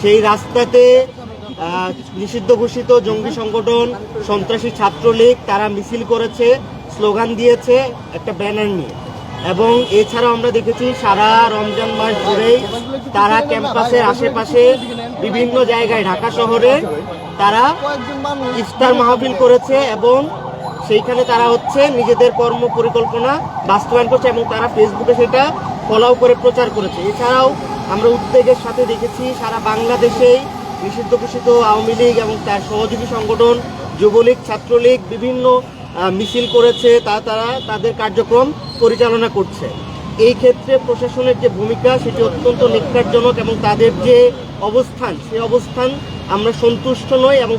সেই রাস্তাতে নিষিদ্ধ ঘোষিত জঙ্গি সংগঠন সন্ত্রাসী ছাত্রলীগ তারা মিছিল করেছে, স্লোগান দিয়েছে একটা ব্যানার নিয়ে। এবং এছাড়াও আমরা দেখেছি সারা রমজান মাস ধরেই তারা ক্যাম্পাসের আশেপাশে বিভিন্ন জায়গায় ঢাকা শহরে তারা ইফতার মাহফিল করেছে এবং সেইখানে তারা নিজেদের কর্ম পরিকল্পনা বাস্তবায়ন করছে এবং তারা ফেসবুকে সেটা ফলো করে প্রচার করেছে। এছাড়াও আমরা উদ্বেগের সাথে দেখেছি সারা বাংলাদেশেই নিষিদ্ধ ঘোষিত আওয়ামী লীগ এবং তার সহযোগী সংগঠন যুবলীগ, ছাত্রলীগ বিভিন্ন মিছিল করেছে, তারা তাদের কার্যক্রম পরিচালনা করছে। এই ক্ষেত্রে প্রশাসনের যে ভূমিকা সেটি অত্যন্ত নিখারজনক এবং তাদের যে অবস্থান সেই অবস্থান আমরা সন্তুষ্ট নই এবং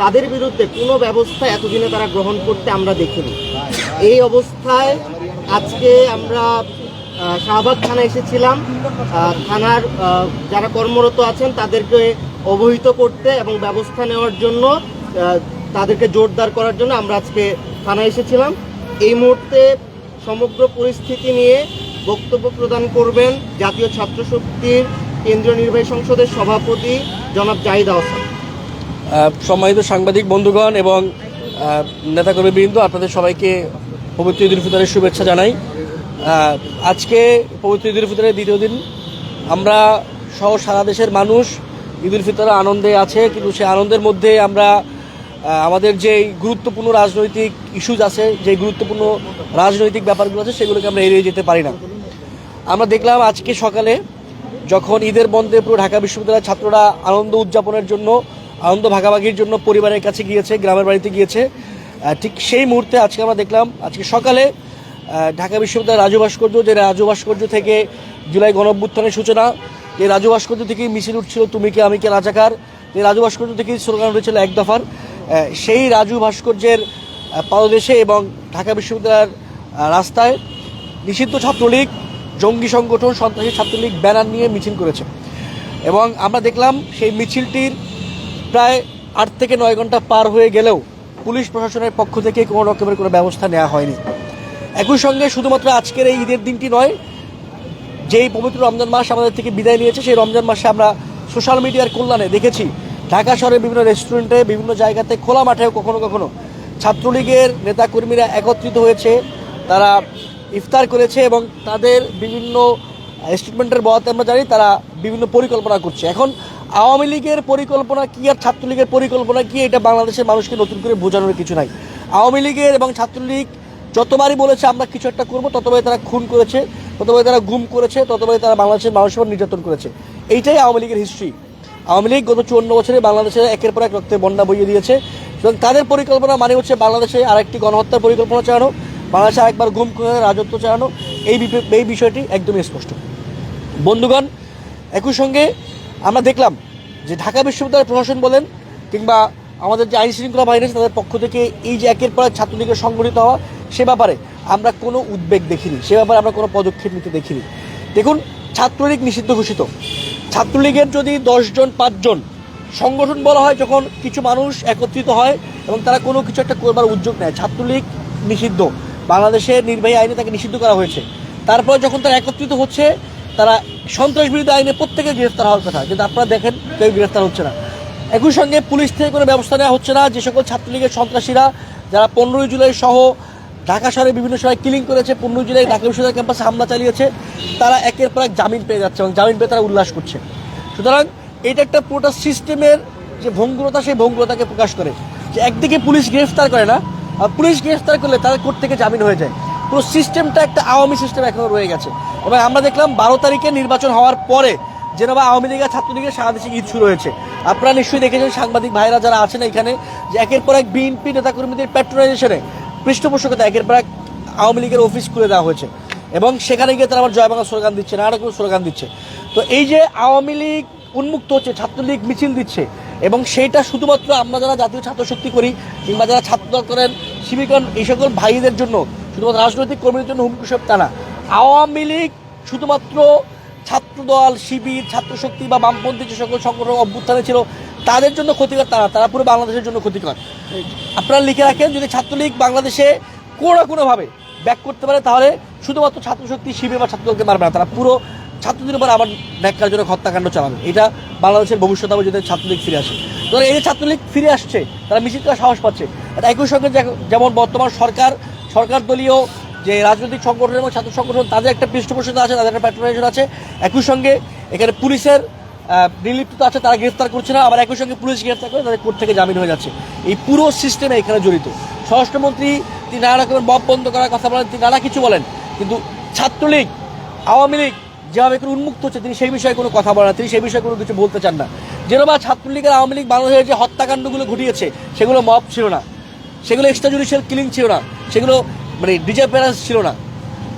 তাদের বিরুদ্ধে কোনো ব্যবস্থা এতদিনে তারা গ্রহণ করতে আমরা দেখিনি। এই অবস্থায় আজকে আমরা শাহবাগ থানায় এসেছিলাম থানার যারা কর্মরত আছেন তাদেরকে অবহিত করতে এবং ব্যবস্থা নেওয়ার জন্য, তাদেরকে জোরদার করার জন্য আমরা আজকে থানায় এসেছিলাম। এই মুহূর্তে সমগ্র পরিস্থিতি নিয়ে বক্তব্য প্রদান করবেন জাতীয় ছাত্র শক্তির কেন্দ্রীয় নির্বাহী সংসদের সভাপতি জনাব জাহিদ আহসান। সম্মানিত সাংবাদিক বন্ধুগণ এবং নেতাকর্মীবৃন্দ, আপনাদের সবাইকে পবিত্র ঈদুল ফিতরের শুভেচ্ছা জানাই। আজকে পবিত্র ঈদুল ফিতরের দ্বিতীয় দিন, আমরা সহ সারা দেশের মানুষ ঈদুল ফিতরের আনন্দে আছে, কিন্তু সেই আনন্দের মধ্যে আমরা আমাদের যে গুরুত্বপূর্ণ রাজনৈতিক ইস্যুজ আছে, যে গুরুত্বপূর্ণ রাজনৈতিক ব্যাপারগুলো আছে সেগুলোকে আমরা এড়িয়ে যেতে পারি না। আমরা দেখলাম আজকে সকালে যখন ঈদের বন্ধে পুরো ঢাকা বিশ্ববিদ্যালয়ের ছাত্ররা আনন্দ উদযাপনের জন্য, আনন্দ ভাগাভাগির জন্য পরিবারের কাছে গিয়েছে, গ্রামের বাড়িতে গিয়েছে, ঠিক সেই মুহূর্তে আজকে আমরা দেখলাম আজকে সকালে ঢাকা বিশ্ববিদ্যালয়ের রাজু ভাস্কর্য, যে রাজু ভাস্কর্য থেকে জুলাই গণঅভ্যুত্থানের সূচনা, যে রাজু ভাস্কর্য থেকেই মিছিল উঠছিল তুমি কে আমি কে রাজাকার, যে রাজু ভাস্কর্য থেকেই স্লোগান উঠেছিল এক দফার, সেই রাজু ভাস্কর্যের পাদদেশে এবং ঢাকা বিশ্ববিদ্যালয়ের রাস্তায় নিষিদ্ধ ছাত্রলীগ, জঙ্গি সংগঠন সন্ত্রাসী ছাত্রলীগ ব্যানার নিয়ে মিছিল করেছে। এবং আমরা দেখলাম সেই মিছিলটির প্রায় 8 থেকে 9 ঘন্টা পার হয়ে গেলেও পুলিশ প্রশাসনের পক্ষ থেকে কোনো রকমের কোনো ব্যবস্থা নেওয়া হয়নি। একই সঙ্গে শুধুমাত্র আজকের এই ঈদের দিনটি নয়, যেই পবিত্র রমজান মাস আমাদের থেকে বিদায় নিয়েছে, সেই রমজান মাসে আমরা সোশ্যাল মিডিয়ার কল্যাণে দেখেছি ঢাকা শহরের বিভিন্ন রেস্টুরেন্টে, বিভিন্ন জায়গাতে, খোলা মাঠেও কখনো কখনো ছাত্রলীগের নেতাকর্মীরা একত্রিত হয়েছে, তারা ইফতার করেছে এবং তাদের বিভিন্ন স্টেটমেন্টের বলাতে আমরা জানি তারা বিভিন্ন পরিকল্পনা করছে। এখন আওয়ামী লীগের পরিকল্পনা কী আর ছাত্রলীগের পরিকল্পনা কী, এটা বাংলাদেশের মানুষকে নতুন করে বোঝানোর কিছু নাই। আওয়ামী লীগের এবং ছাত্রলীগ যতবারই বলেছে আমরা কিছু একটা করবো, ততবারই তারা খুন করেছে, ততবারই তারা গুম করেছে, ততবারই তারা বাংলাদেশের মানুষের উপর নির্যাতন করেছে। এইটাই আওয়ামী লীগের হিস্ট্রি। আওয়ামী লীগ গত 54 বছরে বাংলাদেশে একের পর এক রক্তের বন্যা বইয়ে দিয়েছে এবং তাদের পরিকল্পনা মানে হচ্ছে বাংলাদেশে আরেকটি গণহত্যার পরিকল্পনা চালানো, বাংলাদেশে আরেকবার গুম করে রাজত্ব চালানো। এই বিষয়টি একদমই স্পষ্ট বন্ধুগণ। একই সঙ্গে আমরা দেখলাম যে ঢাকা বিশ্ববিদ্যালয়ের প্রশাসন বলেন কিংবা আমাদের যে আইন শৃঙ্খলা বাহিনী আছে তাদের পক্ষ থেকে এই যে একের পর এক ছাত্রলীগের সংগঠিত হওয়া, সে ব্যাপারে আমরা কোনো উদ্বেগ দেখিনি, সে ব্যাপারে আমরা কোনো পদক্ষেপ নিতে দেখিনি। দেখুন, ছাত্রলীগ নিষিদ্ধ ঘোষিত, ছাত্রলীগের যদি 10 জন 5 জন সংগঠন বলা হয়, যখন কিছু মানুষ একত্রিত হয় এবং তারা কোনো কিছু একটা করবার উদ্যোগ নেয়, ছাত্রলীগ নিষিদ্ধ, বাংলাদেশের নির্বাহী আইনে তাকে নিষিদ্ধ করা হয়েছে। তারপর যখন তারা একত্রিত হচ্ছে, তারা সন্ত্রাস বিরোধী আইনে প্রত্যেকে গ্রেফতার হওয়ার কথা, কিন্তু আপনারা দেখেন কেউ গ্রেফতার হচ্ছে না। একই সঙ্গে পুলিশ থেকে কোনো ব্যবস্থা নেওয়া হচ্ছে না। যে সকল ছাত্রলীগের সন্ত্রাসীরা যারা 15 জুলাই সহ ঢাকা শহরে বিভিন্ন সময় কিলিং করেছে, 15 জুলাই ঢাকা বিশ্ববিদ্যালয় ক্যাম্পাসে হামলা চালিয়েছে, তারা একের পর এক জামিন পেয়ে যাচ্ছে এবং জামিন পেয়ে তারা উল্লাস করছে। সুতরাং এটা একটা পুরোটা সিস্টেমের যে ভঙ্গুরতা, সেই ভঙ্গুরতাকে প্রকাশ করে। যে একদিকে পুলিশ গ্রেফতার করে না, আর পুলিশ গ্রেফতার করলে তাদের কোর্ট থেকে জামিন হয়ে যায়। পুরো সিস্টেমটা একটা আওয়ামী সিস্টেম এখনও রয়ে গেছে। এবং আমরা দেখলাম 12 তারিখে নির্বাচন হওয়ার পরে যেন আওয়ামী লীগ আর ছাত্রলীগের সারা দেশে ঈদ শুরু হয়েছে। আপনারা নিশ্চয়ই দেখেছেন, সাংবাদিক ভাইরা যারা আছেন এখানে, যে একের পর এক বিএনপি নেতাকর্মীদের প্যাট্রোনাইজেশনে, পৃষ্ঠপোষকতা একের পর এক আওয়ামী লীগের অফিস খুলে দেওয়া হয়েছে এবং সেখানে গিয়ে তারা আমার জয় বাংলা স্লোগান দিচ্ছে, নানা রকম স্লোগান দিচ্ছে। তো এই যে আওয়ামী লীগ উন্মুক্ত হচ্ছে, ছাত্রলীগ মিছিল দিচ্ছে, এবং সেইটা শুধুমাত্র আমরা যারা জাতীয় ছাত্র শক্তি করি কিংবা যারা ছাত্রদল করেন, শিবিরগণ, এই সকল ভাইদের জন্য, শুধুমাত্র রাজনৈতিক কর্মীদের জন্য হুমকি সব তা না। আওয়ামী লীগ শুধুমাত্র ছাত্রদল, শিবির, ছাত্র শক্তি বা বামপন্থী যে সকল সংগঠন অভ্যুত্থানে ছিল তাদের জন্য ক্ষতিকর, তারা পুরো বাংলাদেশের জন্য ক্ষতিকর। আপনারা লিখে রাখেন, যদি ছাত্রলীগ বাংলাদেশে কোনো না কোনোভাবে ব্যাক করতে পারে, তাহলে শুধুমাত্র ছাত্র শক্তি, শিবির বা ছাত্রদলকে মারবে না, তারা পুরো ছাত্রদের উপর আবার ন্যাক্কারজনক হত্যাকাণ্ড চালাবে। এটা বাংলাদেশের ভবিষ্যৎ হবে যদি ছাত্রলীগ ফিরে আসে। তো এই যে ছাত্রলীগ ফিরে আসছে, তারা মিছিল করার সাহস পাচ্ছে। এটা একই সঙ্গে যেমন বর্তমান সরকার দলীয় যে রাজনৈতিক সংগঠন এবং ছাত্র সংগঠন, তাদের একটা পৃষ্ঠপোষকতা আছে, তাদের একটা প্যাট্রোনাইজেশন আছে। একই সঙ্গে এখানে পুলিশের নির্লিপ্ততা আছে, তারা গ্রেফতার করছে না, আবার একই সঙ্গে পুলিশ গ্রেফতার করে তাদের কোর্ট থেকে জামিন হয়ে যাচ্ছে। এই পুরো সিস্টেমে এখানে জড়িত। স্বরাষ্ট্রমন্ত্রী তিনি নানা রকমের মব বন্ধ করার কথা বলেন, তিনি নানা কিছু বলেন, কিন্তু ছাত্রলীগ আওয়ামী লীগ যেভাবে একটু উন্মুক্ত হচ্ছে, তিনি সেই বিষয়ে কোনো কথা বলেন না, তিনি সেই বিষয়ে কোনো কিছু বলতে চান না। যেরকম ছাত্রলীগের আওয়ামী লীগ বাংলাদেশের যে হত্যাকাণ্ডগুলো ঘটিয়েছে, সেগুলো মব ছিল না, সেগুলো এক্সট্রা জুডিশিয়াল কিলিং ছিল না, সেগুলো মানে ডিসঅ্যাপিয়ারেন্স ছিল না।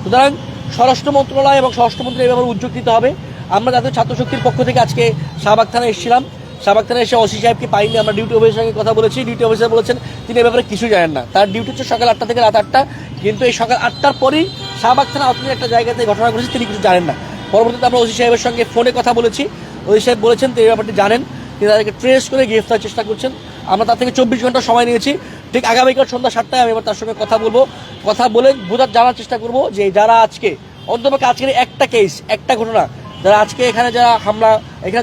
সুতরাং স্বরাষ্ট্র মন্ত্রণালয় এবং স্বরাষ্ট্রমন্ত্রী এই ব্যাপারে উদ্যোগ নিতে হবে। আমরা জাতীয় ছাত্র শক্তির পক্ষ থেকে আজকে শাহবাগ থানায় এসেছিলাম। শাহবাগ থানায় এসে ওসি সাহেবকে পাইনি, আমরা ডিউটি অফিসারের সঙ্গে কথা বলেছি। ডিউটি অফিসার বলেছেন তিনি এই ব্যাপারে কিছু জানেন না, তার ডিউটি হচ্ছে সকাল 8টা থেকে রাত 8টা, কিন্তু এই সকাল 8টার পরেই শাহবাগ থানা অতীতের একটা জায়গাতে ঘটনা ঘটেছে, তিনি কিছু জানেন না। পরবর্তীতে আমরা ওসি সাহেবের সঙ্গে ফোনে কথা বলেছি, ওসি সাহেব বলেছেন তিনি এই ব্যাপারটি জানেন, তিনি তাদেরকে ট্রেস করে গ্রেফতার চেষ্টা করছেন। আমরা তার থেকে 24 ঘন্টা সময় নিয়েছি। ঠিক আগামীকাল সন্ধ্যা 7টায় আমি এবার তার সঙ্গে কথা বলবো, কথা বলে জানার চেষ্টা করবো যে যারা আজকে অন্তপক্ষে আজকের একটা কেস, একটা ঘটনা, যারা আজকে এখানে যারা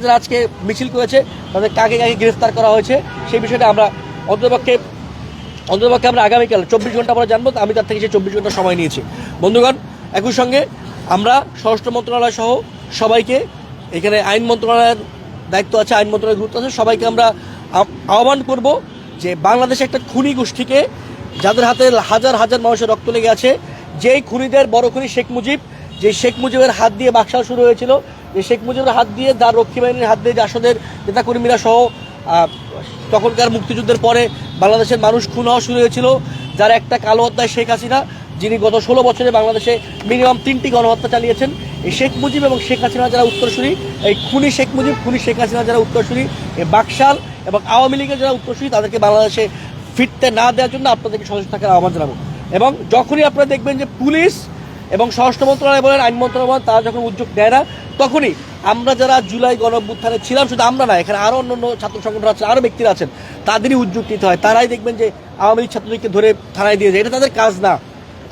যারা আজকে মিছিল করেছে, তাদের কাকে গ্রেফতার করা হয়েছে সেই বিষয়টা আমরা অন্তপক্ষে আমরা আগামীকাল 24 ঘন্টা পরে জানবো। আমি তার থেকে সেই 24 ঘন্টা সময় নিয়েছি। বন্ধুগণ, একই সঙ্গে আমরা স্বরাষ্ট্র মন্ত্রণালয় সহ সবাইকে, এখানে আইন মন্ত্রণালয়ের দায়িত্ব আছে, আইন মন্ত্রণালয়ের গুরুত্ব আছে, সবাইকে আমরা আহ্বান করব যে বাংলাদেশে একটা খুনি গোষ্ঠীকে, যাদের হাতে হাজার হাজার মানুষের রক্ত লেগে আছে, যেই খুনিদের বড় খুনি শেখ মুজিব, যে শেখ মুজিবের হাত দিয়ে বাকশাল শুরু হয়েছিল, যে শেখ মুজিবের হাত দিয়ে, তার রক্ষী বাহিনীর হাত দিয়ে জাসদের নেতাকর্মীরা সহ তখনকার মুক্তিযুদ্ধের পরে বাংলাদেশের মানুষ খুন হওয়া শুরু হয়েছিল, যার একটা কালো অধ্যায় শেখ হাসিনা, যিনি গত 16 বছরে বাংলাদেশে মিনিমাম 3টি গণহত্যা চালিয়েছেন। এই শেখ মুজিব এবং শেখ হাসিনা যারা উত্তরসূরি, এই খুনি শেখ মুজিব, খুনি শেখ হাসিনা যারা উত্তরসূরি, এই বাকশাল এবং আওয়ামী লীগের যারা উত্তরসূরি, তাদেরকে বাংলাদেশে ফিরতে না দেওয়ার জন্য আপনাদেরকে সচেতন থাকার আহ্বান জানাবো। এবং যখনই আপনারা দেখবেন যে পুলিশ এবং স্বরাষ্ট্র মন্ত্রণালয় বলেন, আইন মন্ত্রণালয় বলেন, তারা যখন উদ্যোগ নেয় না, তখনই আমরা যারা জুলাই গণঅভ্যুত্থানে ছিলাম, শুধু আমরা না, এখানে আরও অন্য ছাত্র সংগঠন আছেন, আরও ব্যক্তিরা আছেন, তাদেরই উদ্যোগ নিতে হয়। তারাই দেখবেন যে আওয়ামী লীগ ছাত্রলীগকে ধরে থানায় দিয়ে যায়, এটা তাদের কাজ না।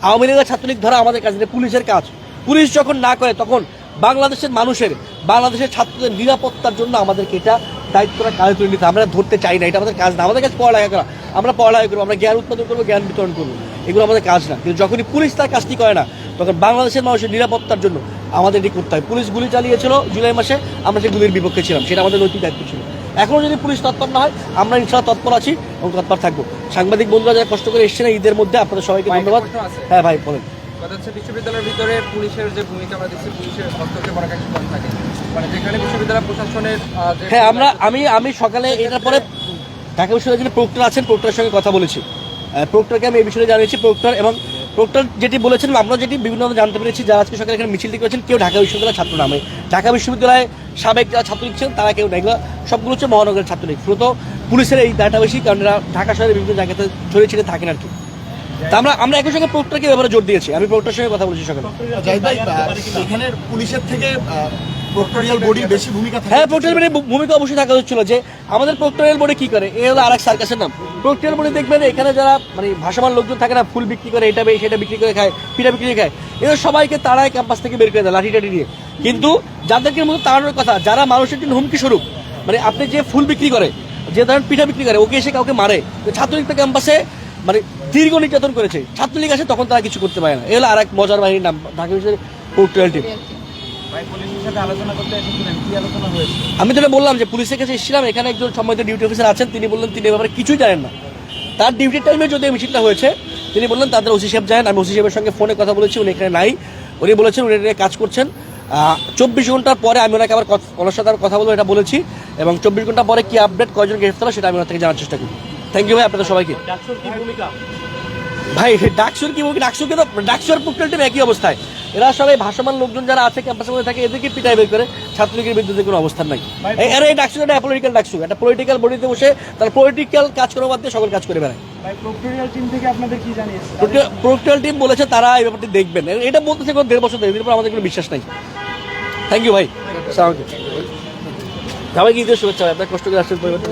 আওয়ামী লীগের ছাত্রলীগ ধরা আমাদের কাজ, এটা পুলিশের কাজ। পুলিশ যখন না করে, তখন বাংলাদেশের ছাত্রদের নিরাপত্তার জন্য আমাদেরকে এটা দায়িত্বটা কাজে তুলে নিতে। আমরা ধরতে চাই না, এটা আমাদের কাজ না। আমাদের কাছে পড়ালেখা করা, আমরা পড়ালেখা করবো, আমরা জ্ঞান উৎপাদন করবো, জ্ঞান বিতরণ করবো, এগুলো আমাদের কাজ না। কিন্তু যখনই পুলিশ তার কাজটি করে না, তখন বাংলাদেশের মানুষের নিরাপত্তার জন্য আমাদের এটি করতে হয়। পুলিশ গুলি চালিয়েছিল জুলাই মাসে, আমরা সেই গুলির বিপক্ষে ছিলাম, সেটা আমাদের নৈতিক দায়িত্ব ছিল। এখনও যদি পুলিশ তৎপর না হয়, আমরা ইনশাআল্লাহ তৎপর আছি এবং তৎপর থাকবো। সাংবাদিক বন্ধুরা যারা কষ্ট করে এসেছেন ঈদের মধ্যে, আপনাদের সবাইকে ধন্যবাদ। হ্যাঁ ভাই বলেন। কথা হচ্ছে বিশ্ববিদ্যালয়ের ভিতরে পুলিশের যে ভূমিকা আমরা দেখছি, পুলিশের হস্তক্ষেপ অনেক একটা কম থাকে, মানে যেখানে বিশ্ববিদ্যালয় প্রশাসনের হ্যাঁ, আমি সকালে এটার পরে ঢাকা বিশ্ববিদ্যালয়ের প্রক্টর আছেন, প্রক্টরের সঙ্গে কথা বলেছি। প্রক্টরকে আমি এই বিষয়ে জানিয়েছি। প্রক্টর যেটি বলেছেন, আমরা যেটি বিভিন্নভাবে জানতে পেরেছি, যারা আজকে সকালে এখানে মিছিলটি করেছেন, কেউ ঢাকা বিশ্ববিদ্যালয়ের ছাত্র নামে, ঢাকা বিশ্ববিদ্যালয়ে সাবেক যারা ছাত্রলীগ ছিলেন তারা কেউ না, এগুলো সবগুলো হচ্ছে মহানগরের ছাত্রলীগ। মূলত পুলিশের এই দায়টা বেশি, কারণ এরা ঢাকা শহরের বিভিন্ন জায়গাতে ছড়িয়ে ছিটে থাকেন আর কি। তা আমরা একই সঙ্গে প্রক্টরকে ব্যাপারে জোর দিয়েছি। আমি প্রক্টরের সঙ্গে কথা বলেছি সকালে। এখানে পুলিশের থেকে প্রক্টোরিয়াল বডির বেশি ভূমিকা থাকে। হ্যাঁ, প্রক্টোরিয়াল বডির ভূমিকা অবশ্যই থাকা হচ্ছিল। যে আমাদের প্রক্টোরিয়াল বডি কি করে, এ হলো আরেক সার্কাসের নাম। প্রক্টোরিয়াল বডি দেখবেন এখানে যারা মানে ভাসমান লোকজন থাকে না, ফুল বিক্রি করে, এটা সেটা বিক্রি করে খায়, পিঠা বিক্রি করে খায়, এরা সবাইকে তারাই ক্যাম্পাস থেকে বের করে দেয় লাঠি টাঠি দিয়ে। কিন্তু যাদেরকে মতো তাড়ানোর কথা, যারা মানুষের জন্য হুমকি স্বরূপ, মানে আপনি যে ফুল বিক্রি করে, যে ধরেন পিঠা বিক্রি করে, ওকে এসে কাউকে মারে, ছাত্রলীগ তো ক্যাম্পাসে মানে দীর্ঘ নির্যাতন করেছে, ছাত্রলীগ আসে তখন তারা কিছু করতে পারে না। এগুলো আর এক মজার বাহিনীর নাম, ঢাকা বিশ্ববিদ্যালয়ের প্রক্টোরিয়াল টিম। আমি তো বললাম যে পুলিশের কাছে এসেছিলাম, এখানে একজন সম্মানিত ডিউটি অফিসার আছেন, তিনি বললেন তিনি ব্যাপারে কিছুই জানেন না। তার ডিউটির টাইমে যদি মিছিলটা হয়েছে, তিনি বললেন তাদের ওসি সাহেব জানেন। আমি ওসি সাহেবের সঙ্গে ফোনে কথা বলেছি, উনি এখানে নাই। উনি বলেছেন উনি এটা কাজ করছেন। 24 ঘন্টার পরে আমি ওনাকে আবার ওনার সাথে কথা বলবো, এটা বলেছি। এবং 24 ঘন্টা পরে কি আপডেট, কয়জন গ্রেফতার হয়, সেটা আমি ওনার থেকে জানার চেষ্টা করি। থ্যাংক ইউ ভাই আপনাদের সবাইকে। ভাই ডাকসুর কি ভূমিকা? ডাকসুর প্রক্টোরিয়াল টিম একই অবস্থায়। এরা সবাই ভাসমান লোকজন যারা আছে ক্যাম্পাসের মধ্যে থাকে, এদেরকে পিটাই বের করে, ছাত্রলীগের বিরুদ্ধে কোনো অবস্থান নাই। এরা এই ডাকসু একটা পলিটিক্যাল ডাকসু, একটা পলিটিক্যাল বডিতে বসে তার পলিটিক্যাল কাজ করার বাদ দিয়ে সকল কাজ করে বেড়ায়। প্রক্টোরিয়াল টিম বলেছে তারা এই ব্যাপারটি দেখবেন, এটা বলতেছে 1.5 বছর ধরে, এর উপর আমাদের কোনো বিশ্বাস নাই। থ্যাংক ইউ ভাই, সবাইকে ঈদের শুভেচ্ছা। আপনার কষ্ট করে আসছেন পরিবর্তন।